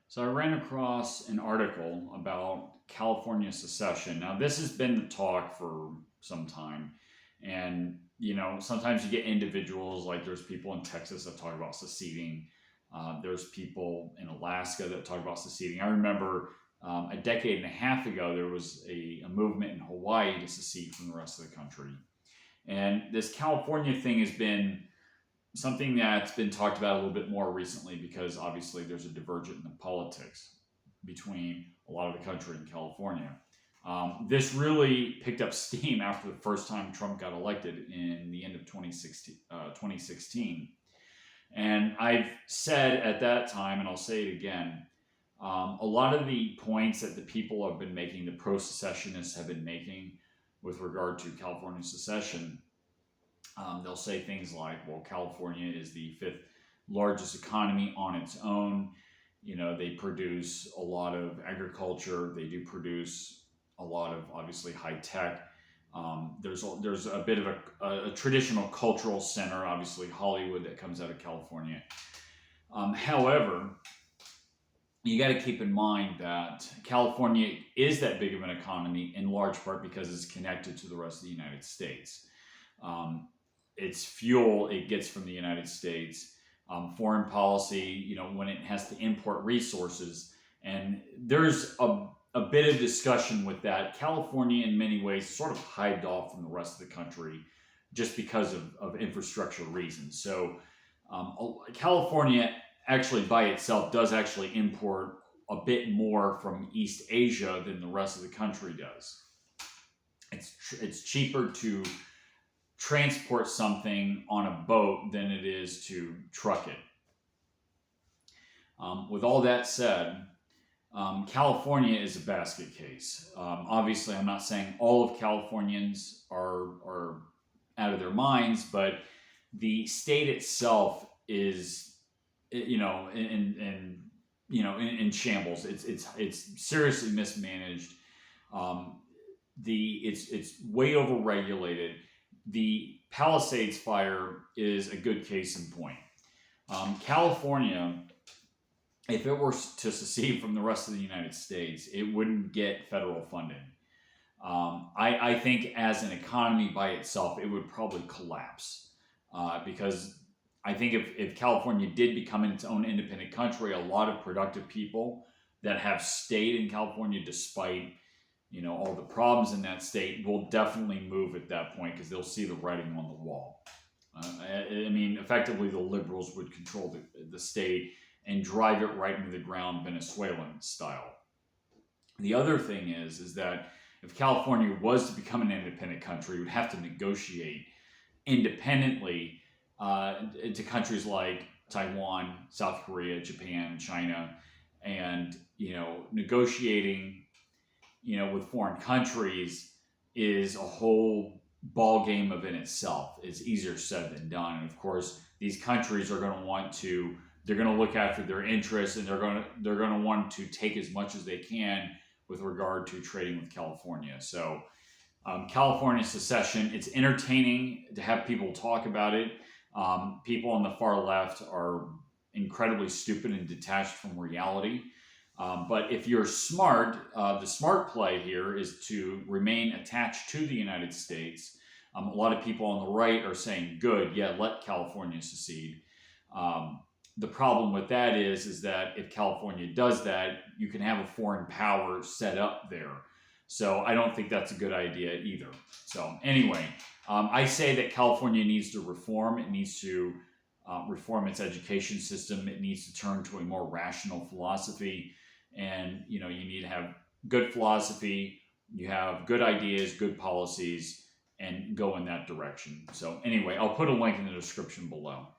So I ran across an article about California secession. Now, this has been the talk for some time. And, sometimes you get individuals, like there's people in Texas that talk about seceding. There's people in Alaska that talk about seceding. I remember a decade and a half ago, there was a movement in Hawaii to secede from the rest of the country. And this California thing has been something that's been talked about a little bit more recently because obviously there's a divergence in politics between a lot of the country and California. This really picked up steam after the first time Trump got elected in the end of 2016. And I've said at that time, and I'll say it again, a lot of the points that the people have been making, the pro secessionists have been making with regard to California secession, they'll say things like, well, California is the fifth largest economy on its own. They produce a lot of agriculture. They do produce a lot of obviously high tech. There's a bit of a traditional cultural center, obviously Hollywood, that comes out of California. However, you got to keep in mind that California is that big of an economy in large part because it's connected to the rest of the United States. Its fuel it gets from the United States. Foreign policy, when it has to import resources, and there's a bit of discussion with that. California, in many ways, sort of hived off from the rest of the country just because of infrastructure reasons. So, California actually by itself does actually import a bit more from East Asia than the rest of the country does. It's cheaper to transport something on a boat than it is to truck it. With all that said, California is a basket case. Obviously, I'm not saying all of Californians are out of their minds, but the state itself is, in shambles. It's seriously mismanaged. It's way overregulated. The Palisades fire is a good case in point. California, if it were to secede from the rest of the United States, it wouldn't get federal funding. I think as an economy by itself, it would probably collapse because I think if California did become its own independent country, a lot of productive people that have stayed in California despite all the problems in that state will definitely move at that point because they'll see the writing on the wall. Effectively, the liberals would control the state and drive it right into the ground Venezuelan style. The other thing is that if California was to become an independent country, it would have to negotiate independently to countries like Taiwan, South Korea, Japan, China, and negotiating with foreign countries is a whole ball game of in itself. It's easier said than done. And of course, these countries are going to they're going to look after their interests, and they're going to want to take as much as they can with regard to trading with California. So, California secession, it's entertaining to have people talk about it. People on the far left are incredibly stupid and detached from reality. But if you're smart, the smart play here is to remain attached to the United States. A lot of people on the right are saying, good, yeah, let California secede. The problem with that is that if California does that, you can have a foreign power set up there. So I don't think that's a good idea either. So anyway, I say that California needs to reform. It needs to reform its education system. It needs to turn to a more rational philosophy. And, you need to have good philosophy, you have good ideas, good policies, and go in that direction. So anyway, I'll put a link in the description below.